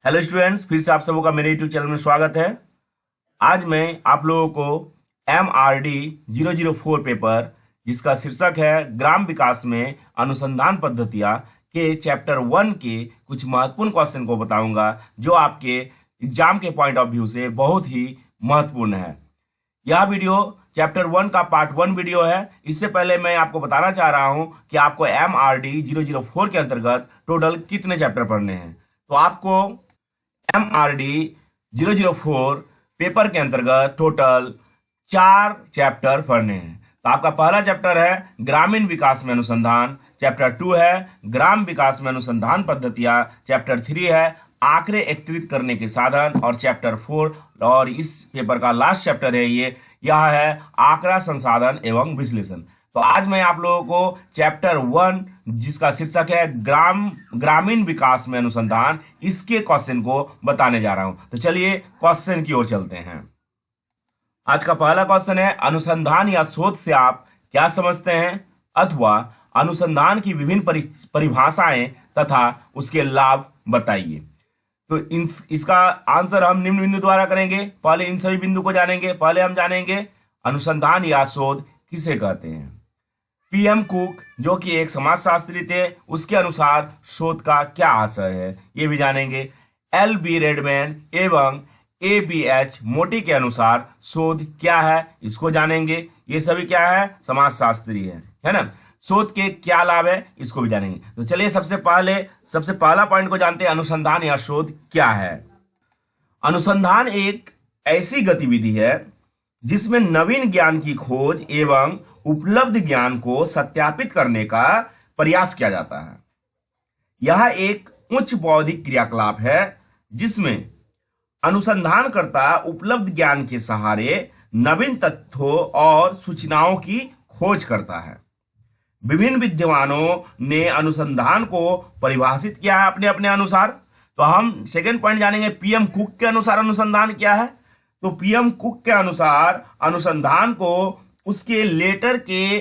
Hello students, फिर से आप सबों का मेरे यूट्यूब चैनल में स्वागत है। आज मैं आप लोगों को MRD 004 पेपर, जिसका शीर्षक है ग्राम विकास में अनुसंधान पद्धतियां, के चैप्टर 1 के कुछ महत्वपूर्ण क्वेश्चन को बताऊंगा, जो आपके एग्जाम के पॉइंट ऑफ व्यू से बहुत ही महत्वपूर्ण है। यह वीडियो चैप्टर 1 का पार्ट 1 वीडियो है। इससे पहले मैं आपको बताना चाह रहा हूं कि आपको MRD 004 के अंतर्गत टोटल कितने चैप्टर पढ़ने हैं। तो आपको MRD 004 पेपर के अंतर्गत टोटल 4 चैप्टर पढ़ने हैं। तो आपका पहला चैप्टर है ग्रामीण विकास में अनुसंधान, चैप्टर 2 है ग्राम विकास में अनुसंधान पद्धतियां, चैप्टर 3 है आंकड़े एकत्रित करने के साधन, और चैप्टर 4 और इस पेपर का लास्ट चैप्टर है यह है आंकड़ा संसाधन एवं विश्लेषण। तो आज मैं आप लोगों को चैप्टर 1, जिसका शीर्षक है ग्रामीण विकास में अनुसंधान, इसके क्वेश्चन को बताने जा रहा हूं। तो चलिए क्वेश्चन की ओर चलते हैं। आज का पहला क्वेश्चन है, अनुसंधान या शोध से आप क्या समझते हैं, अथवा अनुसंधान की विभिन्न परिभाषाएं तथा उसके लाभ बताइए। तो इसका आंसर हम निम्न बिंदु द्वारा करेंगे। पहले इन सभी बिंदु को जानेंगे। पहले हम जानेंगे अनुसंधान या शोध किसे कहते हैं। PM कुक, जो कि एक समाजशास्त्री थे, उसके अनुसार शोध का क्या आशय है, ये भी जानेंगे। LB रेडमैन एवं ABH मोटी के अनुसार शोध क्या है, इसको जानेंगे। ये सभी क्या है, समाजशास्त्री है ना। शोध के क्या लाभ है, इसको भी जानेंगे। तो चलिए सबसे पहला पॉइंट को जानते हैं, अनुसंधान या शोध क्या है। अनुसंधान एक ऐसी गतिविधि है जिसमें नवीन ज्ञान की खोज एवं उपलब्ध ज्ञान को सत्यापित करने का प्रयास किया जाता है। यह एक उच्च बौद्धिक क्रियाकलाप है जिसमें अनुसंधानकर्ता उपलब्ध ज्ञान के सहारे नवीन तथ्यों और सूचनाओं की खोज करता है। विभिन्न विद्वानों ने अनुसंधान को परिभाषित किया है अपने अपने अनुसार। तो हम सेकंड पॉइंट जानेंगे, PM कुक के अनुसार अनुसंधान क्या है। तो PM कुक के अनुसार अनुसंधान को उसके लेटर के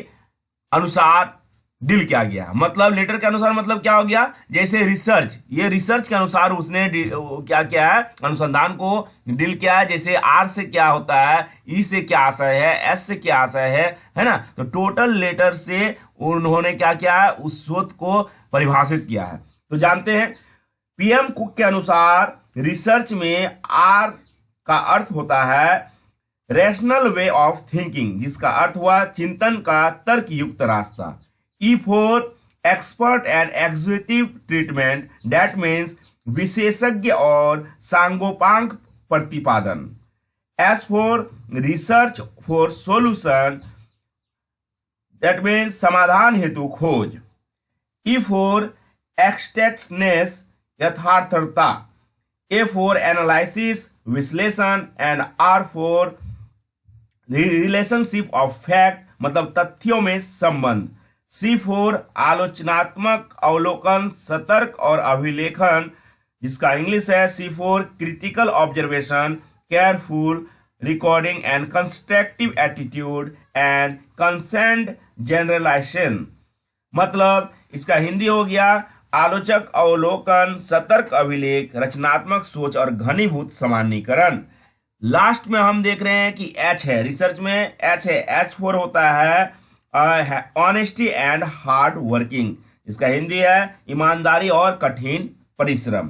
अनुसार डील किया गया। मतलब लेटर के अनुसार मतलब क्या हो गया, जैसे रिसर्च, ये रिसर्च के अनुसार उसने क्या किया है, अनुसंधान को डील किया है। जैसे R से क्या होता है, E से क्या आशय है, S से क्या आशय है ना। तो टोटल लेटर से उन्होंने क्या किया है, उस शोध को परिभाषित किया है। तो जानते हैं PM कुक के अनुसार रिसर्च में R का अर्थ होता है रैशनल वे ऑफ थिंकिंग, जिसका अर्थ हुआ चिंतन का तर्कयुक्त रास्ता। E for expert and executive treatment, that means विशेषज्ञ और सांगोपांग प्रतिपादन। S for research for solution, that means समाधान हेतु खोज। E for exactness, यथार्थता। A for analysis, विश्लेषण, and R for relationship of fact, मतलब तथ्यों में संबंध। C4 आलोचनात्मक अवलोकन, सतर्क और अभिलेखन, जिसका इंग्लिश है C4 critical observation, careful recording and constructive attitude and consent generalisation. मतलब इसका हिंदी हो गया आलोचक अवलोकन, सतर्क अभिलेख, रचनात्मक सोच और घनीभूत सामान्यीकरण। लास्ट में हम देख रहे हैं कि H है, रिसर्च में H है, H4 होता है ऑनेस्टी एंड हार्ड वर्किंग, इसका हिंदी है ईमानदारी और कठिन परिश्रम।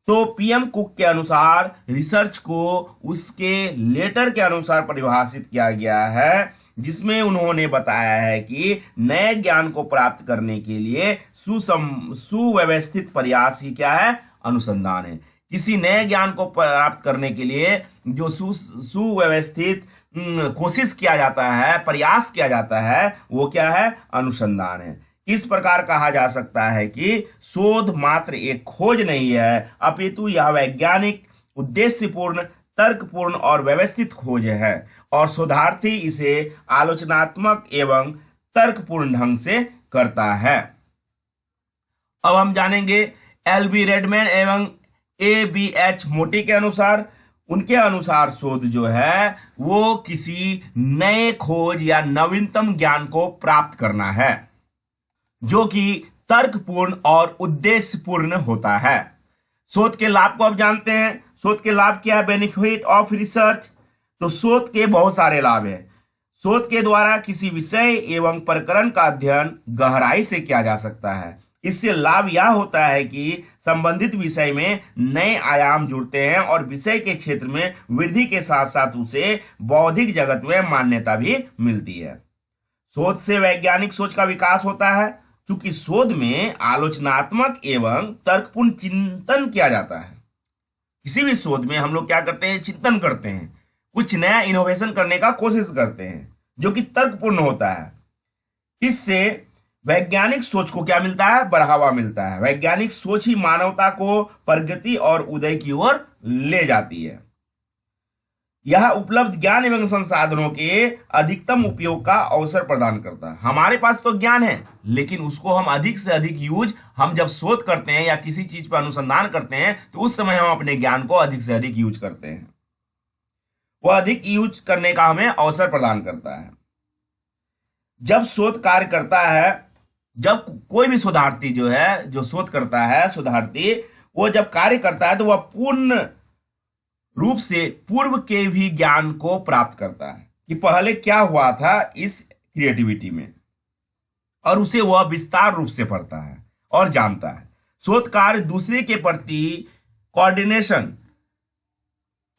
तो PM कुक के अनुसार रिसर्च को उसके लेटर के अनुसार परिभाषित किया गया है, जिसमें उन्होंने बताया है कि नए ज्ञान को प्राप्त करने के लिए सुव्यवस्थित प्रयास ही क्या है, अनुसंधान है। किसी नए ज्ञान को प्राप्त करने के लिए जो सुव्यवस्थित कोशिश किया जाता है, प्रयास किया जाता है, वो क्या है, अनुसंधान है। इस प्रकार कहा जा सकता है कि शोध मात्र एक खोज नहीं है, अपितु यह वैज्ञानिक, उद्देश्यपूर्ण, तर्कपूर्ण और व्यवस्थित खोज है, और शोधार्थी इसे आलोचनात्मक एवं तर्कपूर्ण ढंग से करता है। अब हम जानेंगे LB रेडमैन एवं ABH मोटी के अनुसार। उनके अनुसार शोध जो है वो किसी नए खोज या नवीनतम ज्ञान को प्राप्त करना है, जो कि तर्कपूर्ण और उद्देश्यपूर्ण होता है। शोध के लाभ को आप जानते हैं। शोध के लाभ क्या है? Benefit of research. तो शोध के बहुत सारे लाभ हैं। शोध के द्वारा किसी विषय एवं प्रकरण का अध्ययन गहराई से किया जा सकता है। इससे लाभ यह होता है कि संबंधित विषय में नए आयाम जुड़ते हैं और विषय के क्षेत्र में वृद्धि के साथ साथ उसे बौद्धिक जगत में मान्यता भी मिलती है। शोध से वैज्ञानिक सोच का विकास होता है, क्योंकि शोध में आलोचनात्मक एवं तर्कपूर्ण चिंतन किया जाता है। किसी भी शोध में हम लोग क्या करते हैं? चिंतन करते हैं, कुछ नया इनोवेशन करने का कोशिश करते हैं जो कि तर्कपूर्ण होता है। इससे वैज्ञानिक सोच को क्या मिलता है? बढ़ावा मिलता है। वैज्ञानिक सोच ही मानवता को प्रगति और उदय की ओर ले जाती है। यह उपलब्ध ज्ञान एवं संसाधनों के अधिकतम उपयोग का अवसर प्रदान करता है। हमारे पास तो ज्ञान है, लेकिन उसको हम अधिक से अधिक यूज, हम जब शोध करते हैं या किसी चीज पर अनुसंधान करते हैं तो उस समय हम अपने ज्ञान को अधिक से अधिक यूज करते हैं। वह अधिक यूज करने का हमें अवसर प्रदान करता है। जब शोध कार्य करता है, जब कोई भी शोधार्थी जो है, जो शोध करता है, शोधार्थी, वो जब कार्य करता है तो वह पूर्ण रूप से पूर्व के भी ज्ञान को प्राप्त करता है कि पहले क्या हुआ था इस क्रिएटिविटी में, और उसे वह विस्तार रूप से पढ़ता है और जानता है। शोध कार्य दूसरे के प्रति कोऑर्डिनेशन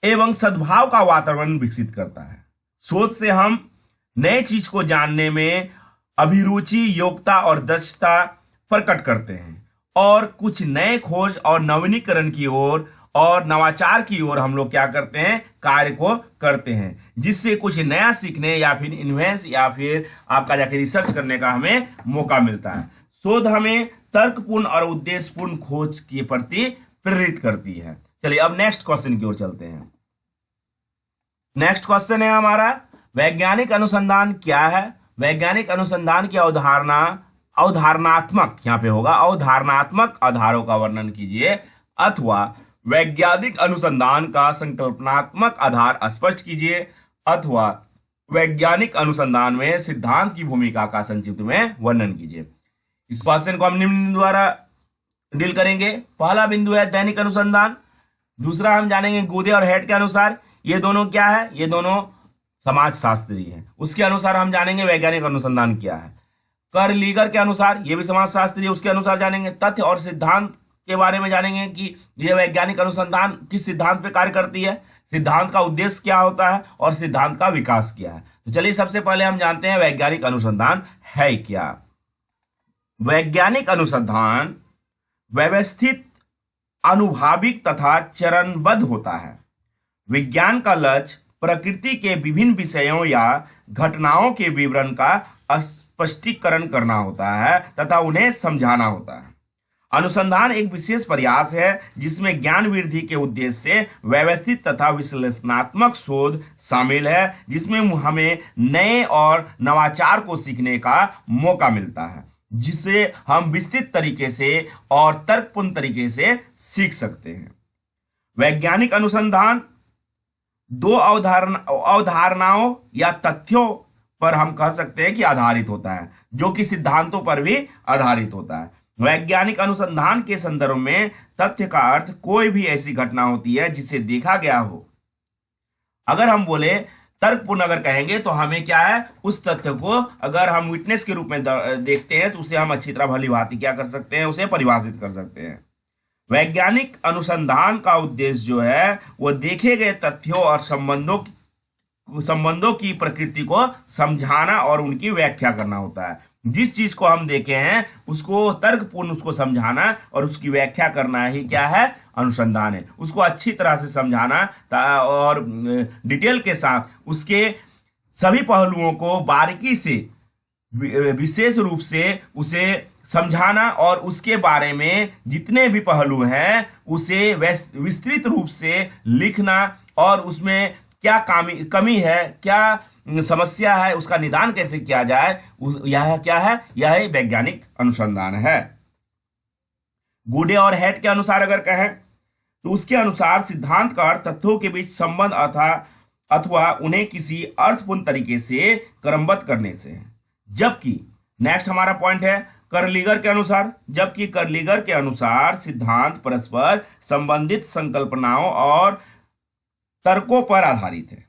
एवं सद्भाव का वातावरण विकसित करता है। शोध से हम नए चीज को जानने में अभिरुचि, योग्यता और दक्षता प्रकट करते हैं और कुछ नए खोज और नवीनीकरण की ओर और नवाचार की ओर हम लोग क्या करते हैं? कार्य को करते हैं, जिससे कुछ नया सीखने या फिर इन्वेंस या फिर आपका जाके रिसर्च करने का हमें मौका मिलता है। शोध हमें तर्कपूर्ण और उद्देश्यपूर्ण खोज के प्रति प्रेरित करती है। चलिए अब नेक्स्ट क्वेश्चन की ओर चलते हैं। नेक्स्ट क्वेश्चन है हमारा, वैज्ञानिक अनुसंधान क्या है? वैज्ञानिक अनुसंधान की अवधारणा, अवधारणात्मक यहाँ पे होगा, अवधारणात्मक आधारों का वर्णन कीजिए अथवा वैज्ञानिक अनुसंधान का संकल्पनात्मक आधार स्पष्ट कीजिए अथवा वैज्ञानिक अनुसंधान में सिद्धांत की भूमिका का संक्षिप्त में वर्णन कीजिए। इस क्वेश्चन को हम निम्न द्वारा डील करेंगे। पहला बिंदु है दैनिक अनुसंधान। दूसरा हम जानेंगे गुदे और हेड के अनुसार ये दोनों क्या है? ये दोनों समाज शास्त्री हैं। उसके अनुसार हम जानेंगे वैज्ञानिक अनुसंधान क्या है। करलीगर के अनुसार ये भी समाज शास्त्री है, उसके अनुसार जानेंगे। तथ्य और सिद्धांत के बारे में जानेंगे कि यह वैज्ञानिक अनुसंधान किस सिद्धांत पे कार्य करती है, सिद्धांत का उद्देश्य क्या होता है और सिद्धांत का विकास क्या है। तो चलिए सबसे पहले हम जानते हैं वैज्ञानिक अनुसंधान है क्या। वैज्ञानिक अनुसंधान व्यवस्थित, अनुभाविक तथा चरणबद्ध होता है। विज्ञान का लक्ष्य प्रकृति के विभिन्न विषयों या घटनाओं के विवरण का स्पष्टीकरण करना होता है तथा उन्हें समझाना होता है। अनुसंधान एक विशेष प्रयास है जिसमें ज्ञान वृद्धि के उद्देश्य से व्यवस्थित तथा विश्लेषणात्मक शोध शामिल है, जिसमें हमें नए और नवाचार को सीखने का मौका मिलता है, जिसे हम विस्तृत तरीके से और तर्कपूर्ण तरीके से सीख सकते हैं। वैज्ञानिक अनुसंधान दो अवधारणाओं या तथ्यों पर हम कह सकते हैं कि आधारित होता है, जो कि सिद्धांतों पर भी आधारित होता है। वैज्ञानिक अनुसंधान के संदर्भ में तथ्य का अर्थ कोई भी ऐसी घटना होती है जिसे देखा गया हो। अगर हम बोले तर्कपूर्ण अगर कहेंगे तो हमें क्या है, उस तथ्य को अगर हम विटनेस के रूप में देखते हैं तो उसे हम अच्छी तरह भली भांति क्या कर सकते हैं, उसे परिभाषित कर सकते हैं। वैज्ञानिक अनुसंधान का उद्देश्य जो है वो देखे गए तथ्यों और संबंधों की प्रकृति को समझाना और उनकी व्याख्या करना होता है। जिस चीज को हम देखे हैं उसको तर्कपूर्ण उसको समझाना और उसकी व्याख्या करना ही क्या है, अनुसंधान है। उसको अच्छी तरह से समझाना और डिटेल के साथ उसके सभी पहलुओं को बारीकी से विशेष रूप से उसे समझाना और उसके बारे में जितने भी पहलू हैं उसे विस्तृत रूप से लिखना और उसमें क्या कमी है, क्या समस्या है, उसका निदान कैसे किया जाए, यह क्या है, यह वैज्ञानिक अनुसंधान है। गुडे और हेड के अनुसार अगर कहें तो उसके अनुसार सिद्धांत का अर्थ तथ्यों के बीच संबंध अथवा उन्हें किसी अर्थपूर्ण तरीके से क्रमबद्ध करने से है। जबकि नेक्स्ट हमारा पॉइंट है कर्लिगर के अनुसार, जबकि कर्लिगर के अनुसार सिद्धांत परस्पर संबंधित संकल्पनाओं और तर्कों पर आधारित है।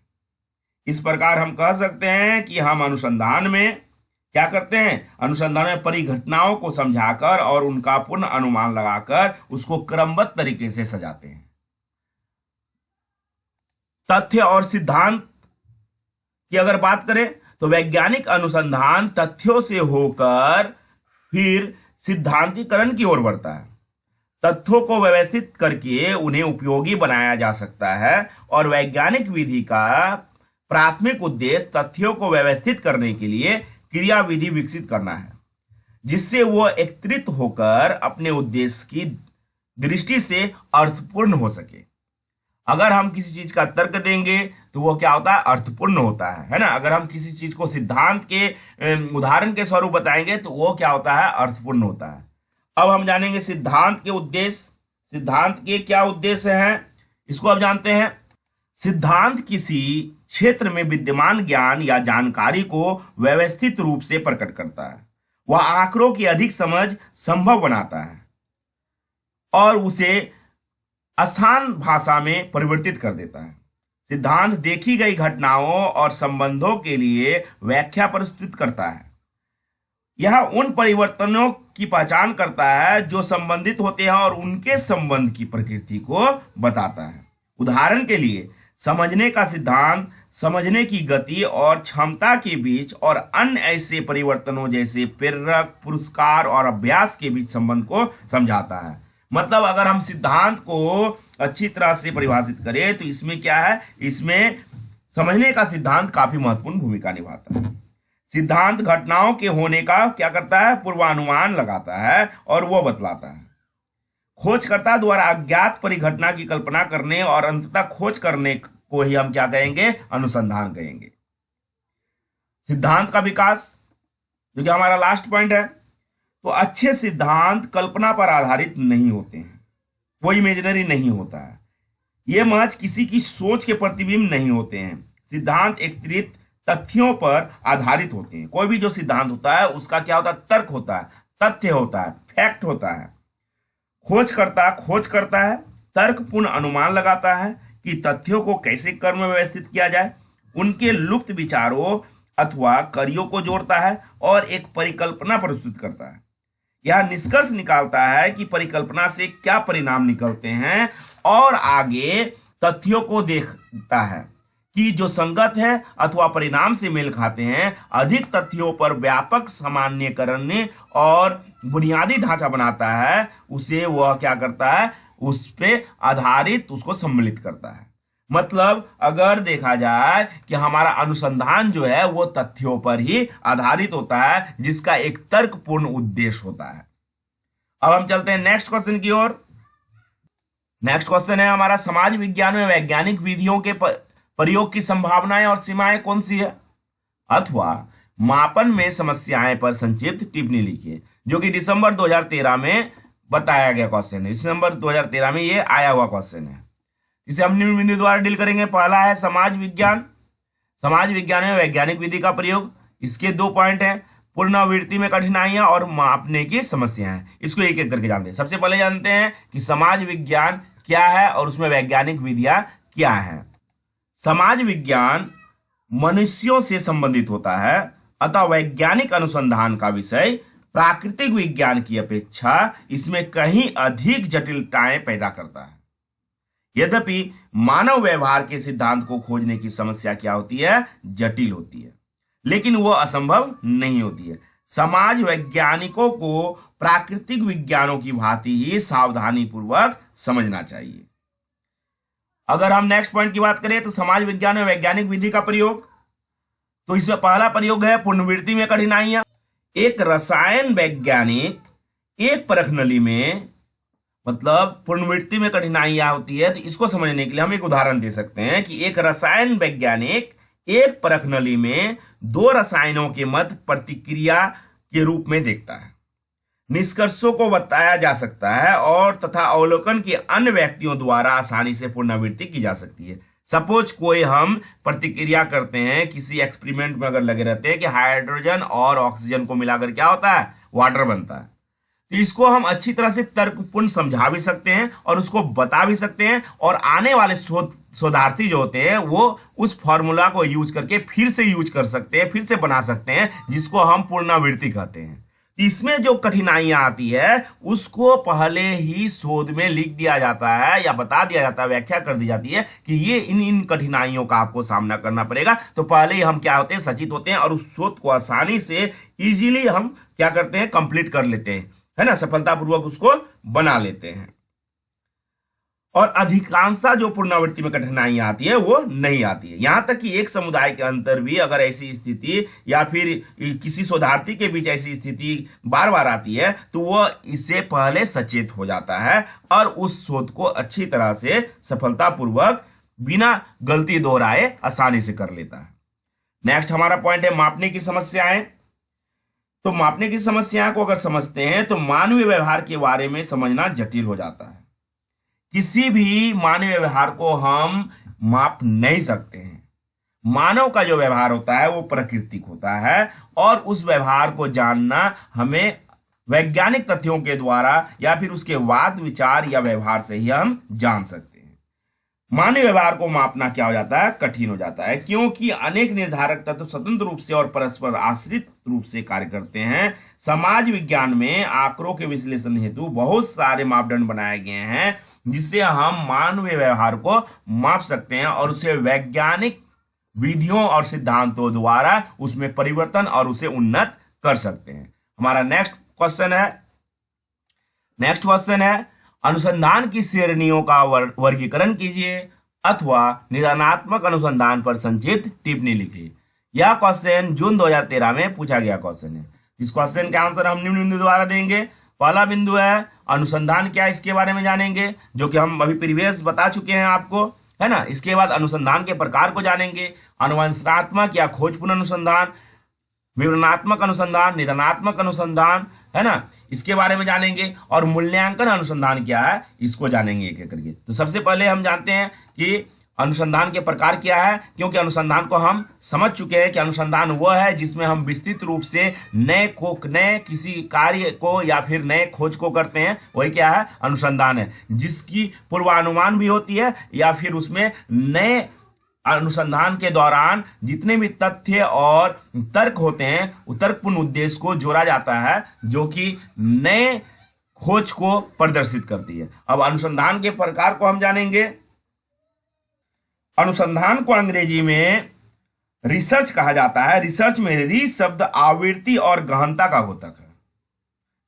इस प्रकार हम कह सकते हैं कि हम अनुसंधान में क्या करते हैं, अनुसंधान में परिघटनाओं को समझाकर और उनका पूर्ण अनुमान लगाकर उसको क्रमबद्ध तरीके से सजाते हैं। तथ्य और सिद्धांत की अगर बात करें तो वैज्ञानिक अनुसंधान तथ्यों से होकर फिर सिद्धांतीकरण की ओर बढ़ता है। तथ्यों को व्यवस्थित करके उन्हें उपयोगी बनाया जा सकता है और वैज्ञानिक विधि का प्राथमिक उद्देश्य तथ्यों को व्यवस्थित करने के लिए क्रिया विधि विकसित करना है, जिससे वो एकत्रित होकर अपने उद्देश्य की दृष्टि से अर्थपूर्ण हो सके। अगर हम किसी चीज का तर्क देंगे तो वो क्या होता है, अर्थपूर्ण होता है ना। अगर हम किसी चीज को सिद्धांत के उदाहरण के स्वरूप बताएंगे तो वो क्या होता है, अर्थपूर्ण होता है। अब हम जानेंगे सिद्धांत के उद्देश्य, सिद्धांत के क्या उद्देश्य हैं, इसको अब जानते हैं। सिद्धांत किसी क्षेत्र में विद्यमान ज्ञान या जानकारी को व्यवस्थित रूप से प्रकट करता है। वह आंकड़ों की अधिक समझ संभव बनाता है और उसे आसान भाषा में परिवर्तित कर देता है। सिद्धांत देखी गई घटनाओं और संबंधों के लिए व्याख्या प्रस्तुत करता है। यह उन परिवर्तनों की पहचान करता है जो संबंधित होते हैं और उनके संबंध की प्रकृति को बताता है। उदाहरण के लिए समझने का सिद्धांत समझने की गति और क्षमता के बीच और अन्य ऐसे परिवर्तनों जैसे प्रेरक, पुरस्कार और अभ्यास के बीच संबंध को समझाता है। मतलब अगर हम सिद्धांत को अच्छी तरह से परिभाषित करें तो इसमें क्या है, इसमें समझने का सिद्धांत काफी महत्वपूर्ण भूमिका निभाता है। सिद्धांत घटनाओं के होने का क्या करता है, पूर्वानुमान लगाता है और वो बतलाता है। खोजकर्ता द्वारा अज्ञात परिघटना की कल्पना करने और अंततः खोज करने को ही हम क्या कहेंगे, अनुसंधान कहेंगे। सिद्धांत का विकास जो कि हमारा लास्ट पॉइंट है, तो अच्छे सिद्धांत कल्पना पर आधारित नहीं होते हैं, वो इमेजिनरी नहीं होता है, ये महज किसी की सोच के प्रतिबिंब नहीं होते हैं। सिद्धांत एकत्रित तथ्यों पर आधारित होते हैं। कोई भी जो सिद्धांत होता है उसका क्या होता है, तर्क होता है, तथ्य होता है, फैक्ट होता है। खोजकर्ता खोज करता है, तर्कपूर्ण अनुमान लगाता है कि तथ्यों को कैसे कर्म में व्यवस्थित किया जाए, उनके लुप्त विचारों अथवा कार्यों को जोड़ता है और एक परिकल्पना प्रस्तुत करता है। यह निष्कर्ष निकालता है कि परिकल्पना से क्या परिणाम निकलते हैं और आगे तथ्यों को देखता है कि जो संगत है अथवा परिणाम से मेल खाते हैं। अधिक तथ्यों पर व्यापक सामान्यकरण और बुनियादी ढांचा बनाता है, उसे वह क्या करता है, उस पे आधारित उसको सम्मिलित करता है। मतलब अगर देखा जाए कि हमारा अनुसंधान जो है वो तथ्यों पर ही आधारित होता है, जिसका एक तर्कपूर्ण उद्देश्य होता है। अब हम चलते हैं नेक्स्ट क्वेश्चन की ओर। नेक्स्ट क्वेश्चन है हमारा, समाज विज्ञान में वैज्ञानिक विधियों के प्रयोग की संभावनाएं और सीमाएं कौन सी है, अथवा मापन में समस्याएं पर संक्षिप्त टिप्पणी लिखिए। जो कि दिसंबर 2013 में बताया गया क्वेश्चन है। दिसंबर 2013 में ये आया हुआ क्वेश्चन है, इसे हम निम्न बिंदु द्वारा डील करेंगे। पहला है समाज विज्ञान। समाज विज्ञान में वैज्ञानिक विधि का प्रयोग। इसके 2 पॉइंट हैं, पुनरावृत्ति में कठिनाइयां और मापने की समस्याएं। इसको एक एक करके जानते हैं। सबसे पहले जानते हैं कि समाज विज्ञान क्या है और उसमें वैज्ञानिक विधियां क्या है। समाज विज्ञान मनुष्यों से संबंधित होता है, अतः वैज्ञानिक अनुसंधान का विषय प्राकृतिक विज्ञान की अपेक्षा इसमें कहीं अधिक जटिलताएं पैदा करता है। यद्यपि मानव व्यवहार के सिद्धांत को खोजने की समस्या क्या होती है, जटिल होती है, लेकिन वह असंभव नहीं होती है। समाज वैज्ञानिकों को प्राकृतिक विज्ञानों की भांति ही सावधानी पूर्वक समझना चाहिए। अगर हम नेक्स्ट पॉइंट की बात करें तो समाज विज्ञान में वैज्ञानिक विधि का प्रयोग, तो इसमें पहला प्रयोग है पुनरावृत्ति में कठिनाइयां। एक रसायन वैज्ञानिक एक परख नली में, मतलब पुनरावृत्ति में कठिनाइयां होती है, तो इसको समझने के लिए हम एक उदाहरण दे सकते हैं कि एक रसायन वैज्ञानिक एक परख नली में 2 रसायनों के मध्य प्रतिक्रिया के रूप में देखता है। निष्कर्षों को बताया जा सकता है और तथा अवलोकन के अन्य व्यक्तियों द्वारा आसानी से पुनरावृत्ति की जा सकती है। सपोज कोई हम प्रतिक्रिया करते हैं, किसी एक्सपेरिमेंट में अगर लगे रहते हैं कि हाइड्रोजन और ऑक्सीजन को मिलाकर क्या होता है, वाटर बनता है। तो इसको हम अच्छी तरह से तर्कपूर्ण समझा भी सकते हैं और उसको बता भी सकते हैं, और आने वाले शोधार्थी जो होते हैं वो उस फॉर्मूला को यूज करके फिर से यूज कर सकते हैं, फिर से बना सकते हैं, जिसको हम पुनरावृत्ति कहते हैं। तो इसमें जो कठिनाइयां आती है उसको पहले ही शोध में लिख दिया जाता है या बता दिया जाता है, व्याख्या कर दी जाती है कि ये इन इन कठिनाइयों का आपको सामना करना पड़ेगा। तो पहले ही हम क्या होते हैं, सचेत होते हैं और उस शोध को आसानी से इजीली हम क्या करते हैं, कंप्लीट कर लेते हैं, है ना, सफलतापूर्वक उसको बना लेते हैं। और अधिकांशतः जो पुनरावृत्ति में कठिनाइयां आती है वो नहीं आती है। यहां तक कि एक समुदाय के अंदर भी अगर ऐसी स्थिति या फिर किसी शोधार्थी के बीच ऐसी स्थिति बार बार आती है तो वह इससे पहले सचेत हो जाता है और उस शोध को अच्छी तरह से सफलतापूर्वक बिना गलती दोहराए आसानी से कर लेता है। नेक्स्ट हमारा पॉइंट है मापने की समस्याएं। तो मापने की समस्याओं को अगर समझते हैं तो मानवीय व्यवहार के बारे में समझना जटिल हो जाता है। किसी भी मानवीय व्यवहार को हम माप नहीं सकते हैं। मानव का जो व्यवहार होता है वो प्राकृतिक होता है और उस व्यवहार को जानना हमें वैज्ञानिक तथ्यों के द्वारा या फिर उसके वाद विचार या व्यवहार से ही हम जान सकते हैं। मानवीय व्यवहार को मापना क्या हो जाता है, कठिन हो जाता है, क्योंकि अनेक निर्धारक तत्व स्वतंत्र रूप से और परस्पर आश्रित रूप से कार्य करते हैं। समाज विज्ञान में आंकड़ों के विश्लेषण हेतु बहुत सारे मापदंड बनाए गए हैं जिससे हम मानवीय व्यवहार को माप सकते हैं और उसे वैज्ञानिक विधियों और सिद्धांतों द्वारा उसमें परिवर्तन और उसे उन्नत कर सकते हैं। हमारा नेक्स्ट क्वेश्चन है अनुसंधान की श्रेणियों का वर्गीकरण कीजिए अथवा निदानात्मक अनुसंधान पर संक्षिप्त टिप्पणी लिखिए। यह क्वेश्चन जून 2013 में पूछा गया क्वेश्चन है। इस क्वेश्चन का आंसर हम निम्न बिंदु द्वारा देंगे। पहला बिंदु है अनुसंधान क्या है, इसके बारे में जानेंगे, जो कि हम अभी प्रीवियस बता चुके हैं आपको, है ना। इसके बाद अनुसंधान के प्रकार को जानेंगे, अनुवंशनात्मक या खोजपूर्ण अनुसंधान, विवरणात्मक अनुसंधान, निदानात्मक अनुसंधान, है ना, इसके बारे में जानेंगे, और मूल्यांकन अनुसंधान क्या है इसको जानेंगे एक एक करके। तो सबसे पहले हम जानते हैं कि अनुसंधान के प्रकार क्या है, क्योंकि अनुसंधान को हम समझ चुके हैं कि अनुसंधान वह है जिसमें हम विस्तृत रूप से नए किसी कार्य को या फिर नए खोज को करते हैं, वही क्या है, अनुसंधान है, जिसकी पूर्वानुमान भी होती है या फिर उसमें नए अनुसंधान के दौरान जितने भी तथ्य और तर्क होते हैं उस तर्कपूर्ण उद्देश्य को जोड़ा जाता है जो कि नए खोज को प्रदर्शित करती है। अब अनुसंधान के प्रकार को हम जानेंगे। अनुसंधान को अंग्रेजी में रिसर्च कहा जाता है। रिसर्च में री शब्द आवृत्ति और गहनता का घोतक है,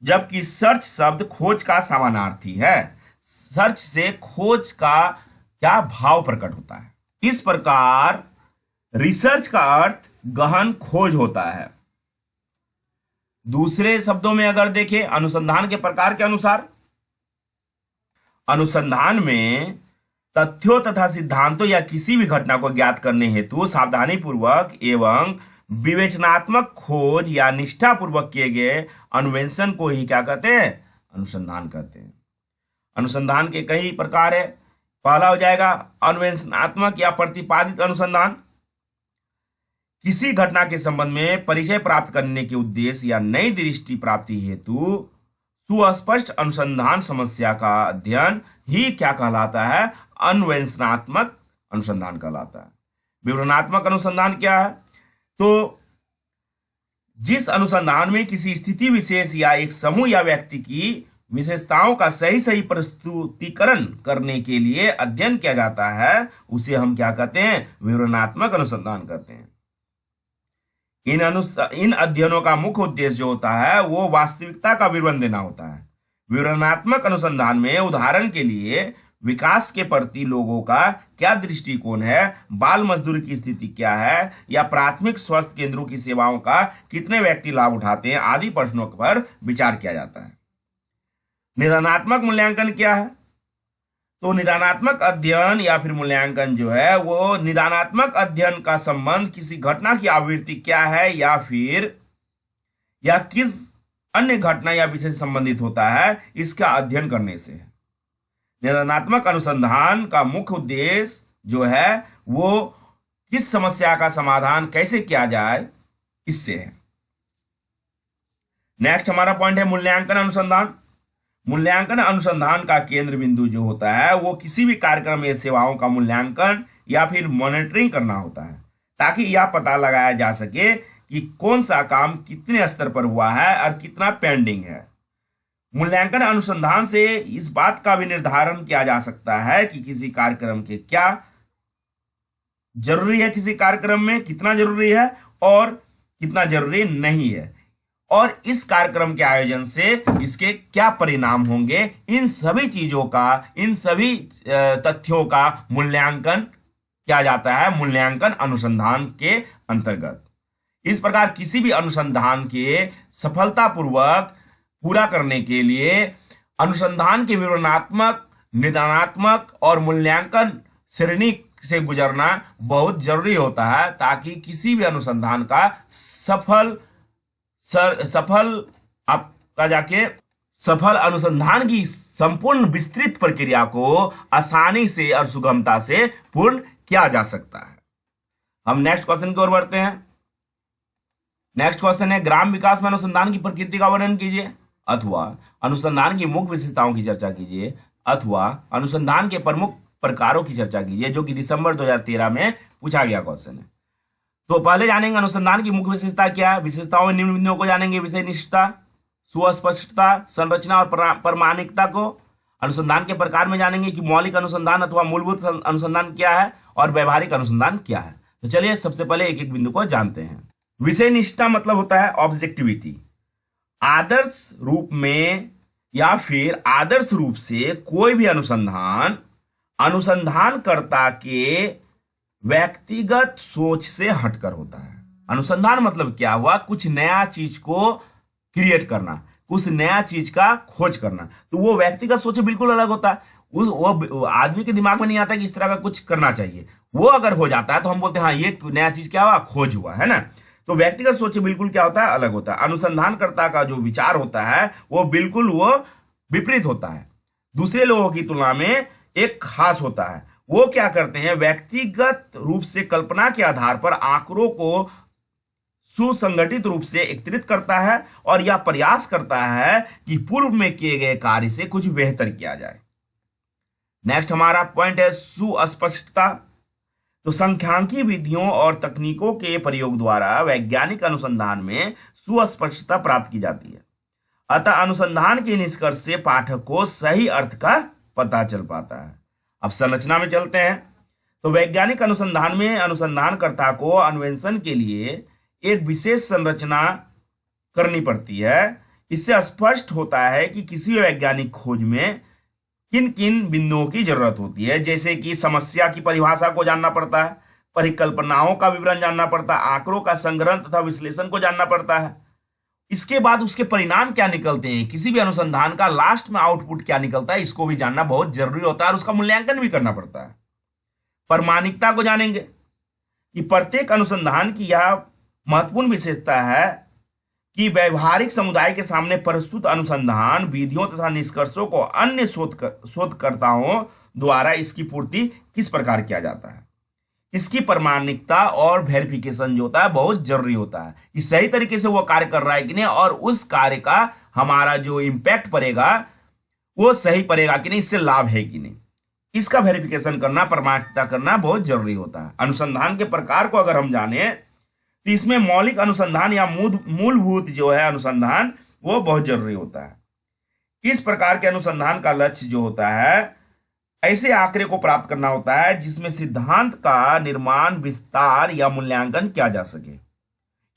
जबकि सर्च शब्द खोज का समानार्थी है। सर्च से खोज का क्या भाव प्रकट होता है। इस प्रकार रिसर्च का अर्थ गहन खोज होता है। दूसरे शब्दों में अगर देखें अनुसंधान के प्रकार के अनुसार, अनुसंधान में तथ्यों तथा सिद्धांतों या किसी भी घटना को ज्ञात करने हेतु सावधानी पूर्वक एवं विवेचनात्मक खोज या निष्ठा पूर्वक किए गए अन्वेषण को ही क्या कहते हैं, अनुसंधान कहते हैं। अनुसंधान के कई प्रकार है। पहला हो जाएगा अन्वेषणात्मक या प्रतिपादित अनुसंधान। किसी घटना के संबंध में परिचय प्राप्त करने के उद्देश्य या नई दृष्टि प्राप्ति हेतु सुस्पष्ट अनुसंधान समस्या का अध्ययन ही क्या कहलाता है, अन्वेषणात्मक अनुसंधान कहलाता है। विवरणात्मक अनुसंधान क्या है, तो जिस अनुसंधान में किसी स्थिति विशेष या एक समूह या व्यक्ति की विशेषताओं का सही प्रस्तुतिकरण करने के लिए अध्ययन किया जाता है उसे हम क्या कहते हैं, विवरणात्मक अनुसंधान कहते हैं। इन अध्ययनों का मुख्य उद्देश्य जो होता है वो वास्तविकता का विवरण देना होता है। विवरणात्मक अनुसंधान में उदाहरण के लिए विकास के प्रति लोगों का क्या दृष्टिकोण है, बाल मजदूरी की स्थिति क्या है, या प्राथमिक स्वास्थ्य केंद्रों की सेवाओं का कितने व्यक्ति लाभ उठाते हैं आदि प्रश्नों पर विचार किया जाता है। निदानात्मक मूल्यांकन क्या है, तो निदानात्मक अध्ययन या फिर मूल्यांकन जो है वो निदानात्मक अध्ययन का संबंध किसी घटना की आवृत्ति क्या है या फिर या किस अन्य घटना या विषय से संबंधित होता है इसका अध्ययन करने से है। निदानात्मक अनुसंधान का मुख्य उद्देश्य जो है वो किस समस्या का समाधान कैसे किया जाए इससे है। नेक्स्ट हमारा पॉइंट है मूल्यांकन अनुसंधान। मूल्यांकन अनुसंधान का केंद्र बिंदु जो होता है वो किसी भी कार्यक्रम या सेवाओं का मूल्यांकन या फिर मॉनिटरिंग करना होता है, ताकि यह पता लगाया जा सके कि कौन सा काम कितने स्तर पर हुआ है और कितना पेंडिंग है। मूल्यांकन अनुसंधान से इस बात का भी निर्धारण किया जा सकता है कि किसी कार्यक्रम के क्या जरूरी है, किसी कार्यक्रम में कितना जरूरी है और कितना जरूरी नहीं है, और इस कार्यक्रम के आयोजन से इसके क्या परिणाम होंगे। इन सभी चीजों का, इन सभी तथ्यों का मूल्यांकन किया जाता है मूल्यांकन अनुसंधान के अंतर्गत। इस प्रकार किसी भी अनुसंधान के सफलतापूर्वक पूरा करने के लिए अनुसंधान के विवरणात्मक, निदानात्मक और मूल्यांकन श्रेणी से गुजरना बहुत जरूरी होता है, ताकि किसी भी अनुसंधान का सफल अनुसंधान की संपूर्ण विस्तृत प्रक्रिया को आसानी से और सुगमता से पूर्ण किया जा सकता है। हम नेक्स्ट क्वेश्चन की ओर बढ़ते हैं। नेक्स्ट क्वेश्चन है, ग्राम विकास में अनुसंधान की प्रकृति का वर्णन कीजिए, अथवा अनुसंधान की मुख्य विशेषताओं की चर्चा कीजिए, अथवा अनुसंधान के प्रमुख प्रकारों की चर्चा कीजिए, जो कि दिसंबर 2013 में पूछा गया क्वेश्चन है। तो पहले जानेंगे अनुसंधान की मुख्य विशेषता क्या है। विशेषताओं में निम्न बिंदुओं को जानेंगे: विषय निष्ठता, सुस्पष्टता, संरचना और प्रामाणिकता को। अनुसंधान के प्रकार में जानेंगे कि मौलिक अनुसंधान अथवा मूलभूत अनुसंधान क्या है और व्यवहारिक अनुसंधान क्या है। तो चलिए सबसे पहले एक एक बिंदु को जानते हैं। विषय निष्ठता मतलब होता है ऑब्जेक्टिविटी। आदर्श रूप में या फिर आदर्श रूप से कोई भी अनुसंधान अनुसंधानकर्ता के व्यक्तिगत सोच से हटकर होता है। अनुसंधान मतलब क्या हुआ? कुछ नया चीज को क्रिएट करना, कुछ नया चीज का खोज करना। तो वो व्यक्तिगत सोच बिल्कुल अलग होता है। वो आदमी के दिमाग में नहीं आता कि इस तरह का कुछ करना चाहिए। वो अगर हो जाता है तो हम बोलते हैं हाँ ये नया चीज क्या हुआ, खोज हुआ, है ना। तो व्यक्तिगत सोच बिल्कुल क्या होता है, अलग होता है। अनुसंधानकर्ता का जो विचार होता है वो बिल्कुल वो विपरीत होता है, दूसरे लोगों की तुलना में एक खास होता है। वो क्या करते हैं, व्यक्तिगत रूप से कल्पना के आधार पर आंकड़ों को सुसंगठित रूप से एकत्रित करता है और यह प्रयास करता है कि पूर्व में किए गए कार्य से कुछ बेहतर किया जाए। नेक्स्ट हमारा पॉइंट है सुस्पष्टता। तो सांख्यिकीय विधियों और तकनीकों के प्रयोग द्वारा वैज्ञानिक अनुसंधान में सुस्पष्टता प्राप्त की जाती है। अतः अनुसंधान के निष्कर्ष से पाठक को सही अर्थ का पता चल पाता है। अब संरचना में चलते हैं। तो वैज्ञानिक अनुसंधान में अनुसंधानकर्ता को अन्वेषण के लिए एक विशेष संरचना करनी पड़ती है। इससे स्पष्ट होता है कि किसी वैज्ञानिक खोज में किन किन बिंदुओं की जरूरत होती है, जैसे कि समस्या की परिभाषा को जानना पड़ता है, परिकल्पनाओं का विवरण जानना पड़ता है, आंकड़ों का संग्रहण तथा विश्लेषण को जानना पड़ता है। इसके बाद उसके परिणाम क्या निकलते हैं, किसी भी अनुसंधान का लास्ट में आउटपुट क्या निकलता है, इसको भी जानना बहुत जरूरी होता है और उसका मूल्यांकन भी करना पड़ता है। प्रामाणिकता को जानेंगे कि प्रत्येक अनुसंधान की यह महत्वपूर्ण विशेषता है कि व्यवहारिक समुदाय के सामने प्रस्तुत अनुसंधान विधियों तथा निष्कर्षों को अन्य शोधकर्ताओं द्वारा इसकी पूर्ति किस प्रकार किया जाता है। इसकी प्रामाणिकता और वेरिफिकेशन जो होता है बहुत जरूरी होता है कि सही तरीके से वो कार्य कर रहा है कि नहीं, और उस कार्य का हमारा जो इम्पैक्ट पड़ेगा वो सही पड़ेगा कि नहीं, इससे लाभ है कि नहीं, इसका वेरिफिकेशन करना, प्रामाणिकता करना बहुत जरूरी होता है। अनुसंधान के प्रकार को अगर हम जाने तो इसमें मौलिक अनुसंधान या मूलभूत जो है अनुसंधान वो बहुत जरूरी होता है। इस प्रकार के अनुसंधान का लक्ष्य जो होता है ऐसे आंकड़े को प्राप्त करना होता है जिसमें सिद्धांत का निर्माण, विस्तार या मूल्यांकन किया जा सके।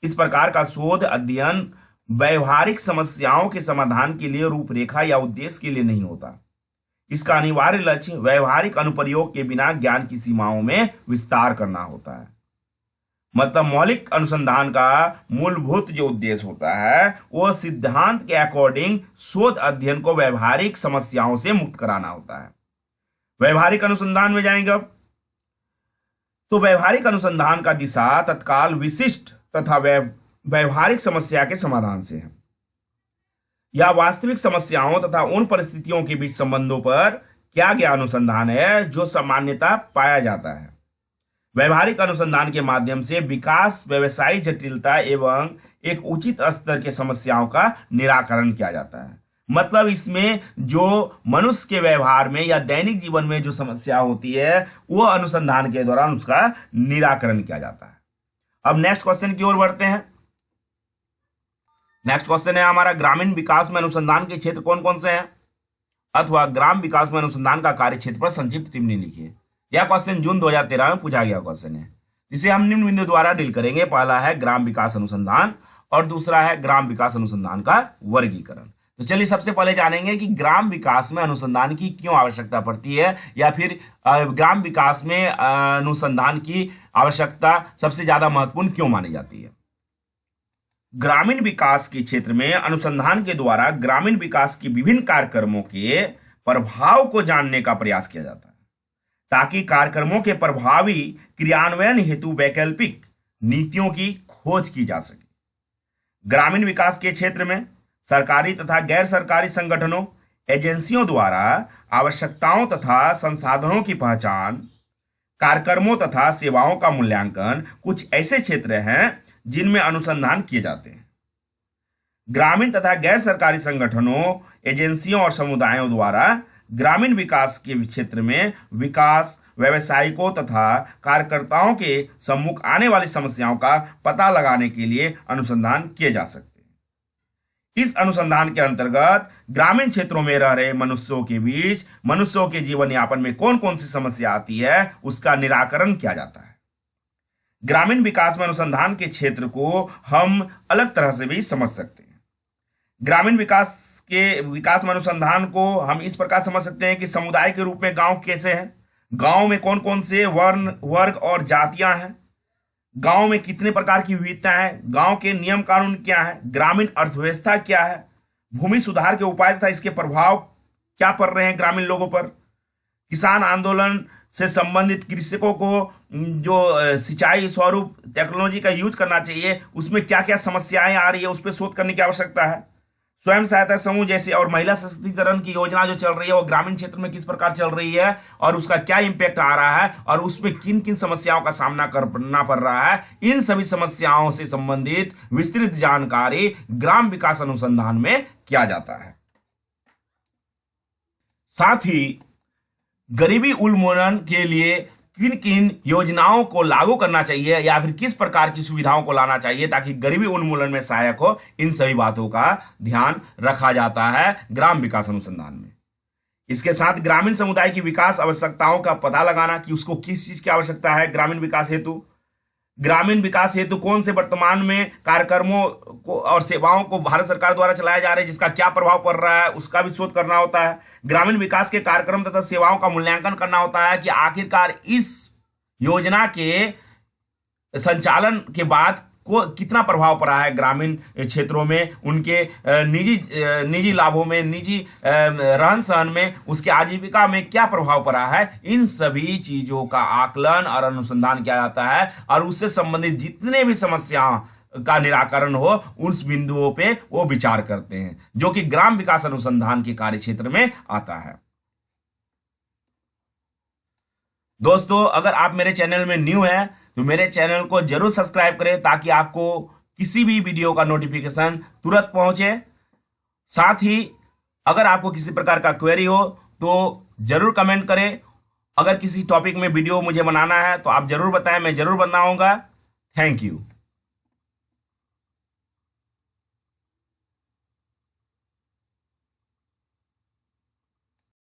इस प्रकार का शोध अध्ययन व्यवहारिक समस्याओं के समाधान के लिए रूपरेखा या उद्देश्य के लिए नहीं होता। इसका अनिवार्य लक्ष्य व्यवहारिक अनुप्रयोग के बिना ज्ञान की सीमाओं में विस्तार करना होता है। मतलब मौलिक अनुसंधान का मूलभूत जो उद्देश्य होता है वो सिद्धांत के अकॉर्डिंग शोध अध्ययन को व्यवहारिक समस्याओं से मुक्त कराना होता है। व्यवहारिक अनुसंधान में जाएंगे अब। तो व्यवहारिक अनुसंधान का दिशा तत्काल विशिष्ट तथा व्यवहारिक समस्या के समाधान से है। यह वास्तविक समस्याओं तथा उन परिस्थितियों के बीच संबंधों पर किया गया अनुसंधान है जो सामान्यतः पाया जाता है। व्यवहारिक अनुसंधान के माध्यम से विकास, व्यवसायिक जटिलता एवं एक उचित स्तर के समस्याओं का निराकरण किया जाता है। मतलब इसमें जो मनुष्य के व्यवहार में या दैनिक जीवन में जो समस्या होती है वो अनुसंधान के दौरान उसका निराकरण किया जाता है। अब नेक्स्ट क्वेश्चन की ओर बढ़ते हैं। नेक्स्ट क्वेश्चन है हमारा, ग्रामीण विकास में अनुसंधान के क्षेत्र कौन कौन से हैं, अथवा ग्राम विकास में अनुसंधान का कार्य क्षेत्र पर संक्षिप्त टिप्पणी लिखिए। यह क्वेश्चन जून 2013 में पूछा गया क्वेश्चन है, जिसे हम निम्न बिंदु द्वारा डील करेंगे। पहला है ग्राम विकास अनुसंधान और दूसरा है ग्राम विकास अनुसंधान का वर्गीकरण। तो चलिए सबसे पहले जानेंगे कि ग्राम विकास में अनुसंधान की क्यों आवश्यकता पड़ती है, या फिर ग्राम विकास में अनुसंधान की आवश्यकता सबसे ज्यादा महत्वपूर्ण क्यों मानी जाती है। ग्रामीण विकास के क्षेत्र में अनुसंधान के द्वारा ग्रामीण विकास की विभिन्न कार्यक्रमों के प्रभाव को जानने का प्रयास किया जाता है, ताकि कार्यक्रमों के प्रभावी क्रियान्वयन हेतु वैकल्पिक नीतियों की खोज की जा सके। ग्रामीण विकास के क्षेत्र में सरकारी तथा गैर सरकारी संगठनों, एजेंसियों द्वारा आवश्यकताओं तथा संसाधनों की पहचान, कार्यक्रमों तथा सेवाओं का मूल्यांकन कुछ ऐसे क्षेत्र हैं जिनमें अनुसंधान किए जाते हैं। ग्रामीण तथा गैर सरकारी संगठनों, एजेंसियों और समुदायों द्वारा ग्रामीण विकास के क्षेत्र में विकास, व्यवसायिकों तथा कार्यकर्ताओं के सम्मुख आने वाली समस्याओं का पता लगाने के लिए अनुसंधान किए जा सकते हैं। इस अनुसंधान के अंतर्गत ग्रामीण क्षेत्रों में रह रहे मनुष्यों के बीच मनुष्यों के जीवन यापन में कौन कौन सी समस्या आती है उसका निराकरण किया जाता है। ग्रामीण विकास में अनुसंधान के क्षेत्र को हम अलग तरह से भी समझ सकते हैं। ग्रामीण विकास में अनुसंधान को हम इस प्रकार समझ सकते हैं कि समुदाय के रूप में गांव कैसे हैं, गांव में कौन कौन से वर्ण, वर्ग और जातियां हैं, गांव में कितने प्रकार की विविधता है, गांव के नियम कानून क्या है, ग्रामीण अर्थव्यवस्था क्या है, भूमि सुधार के उपाय तथा इसके प्रभाव क्या पड़ रहे हैं ग्रामीण लोगों पर, किसान आंदोलन से संबंधित कृषकों को जो सिंचाई स्वरूप टेक्नोलॉजी का यूज करना चाहिए उसमें क्या क्या समस्याएं आ रही है उस पर शोध करने की आवश्यकता है। स्वयं सहायता समूह जैसे और महिला सशक्तिकरण की योजना जो चल रही है वो ग्रामीण क्षेत्र में किस प्रकार चल रही है और उसका क्या इंपैक्ट आ रहा है और उसमें किन किन समस्याओं का सामना करना पड़ रहा है, इन सभी समस्याओं से संबंधित विस्तृत जानकारी ग्राम विकास अनुसंधान में किया जाता है। साथ ही गरीबी उन्मूलन के लिए किन किन योजनाओं को लागू करना चाहिए या फिर किस प्रकार की सुविधाओं को लाना चाहिए ताकि गरीबी उन्मूलन में सहायक हो, इन सभी बातों का ध्यान रखा जाता है ग्राम विकास अनुसंधान में। इसके साथ ग्रामीण समुदाय की विकास आवश्यकताओं का पता लगाना कि उसको किस चीज की आवश्यकता है ग्रामीण विकास हेतु, ग्रामीण विकास हेतु कौन से वर्तमान में कार्यक्रमों को और सेवाओं को भारत सरकार द्वारा चलाया जा रहा है जिसका क्या प्रभाव पड़ रहा है उसका भी शोध करना होता है। ग्रामीण विकास के कार्यक्रम तथा सेवाओं का मूल्यांकन करना होता है कि आखिरकार इस योजना के संचालन के बाद को कितना प्रभाव पड़ा है ग्रामीण क्षेत्रों में, उनके निजी लाभों में, निजी रहन सहन में, उसके आजीविका में क्या प्रभाव पड़ा है, इन सभी चीजों का आकलन और अनुसंधान किया जाता है और उससे संबंधित जितने भी समस्याओं का निराकरण हो उस बिंदुओं पे वो विचार करते हैं, जो कि ग्राम विकास अनुसंधान के कार्य क्षेत्र में आता है। दोस्तों, अगर आप मेरे चैनल में न्यू हैं तो मेरे चैनल को जरूर सब्सक्राइब करें ताकि आपको किसी भी वीडियो का नोटिफिकेशन तुरंत पहुंचे। साथ ही अगर आपको किसी प्रकार का क्वेरी हो तो जरूर कमेंट करें। अगर किसी टॉपिक में वीडियो मुझे बनाना है तो आप जरूर बताएं, मैं जरूर बनाऊंगा। Thank you.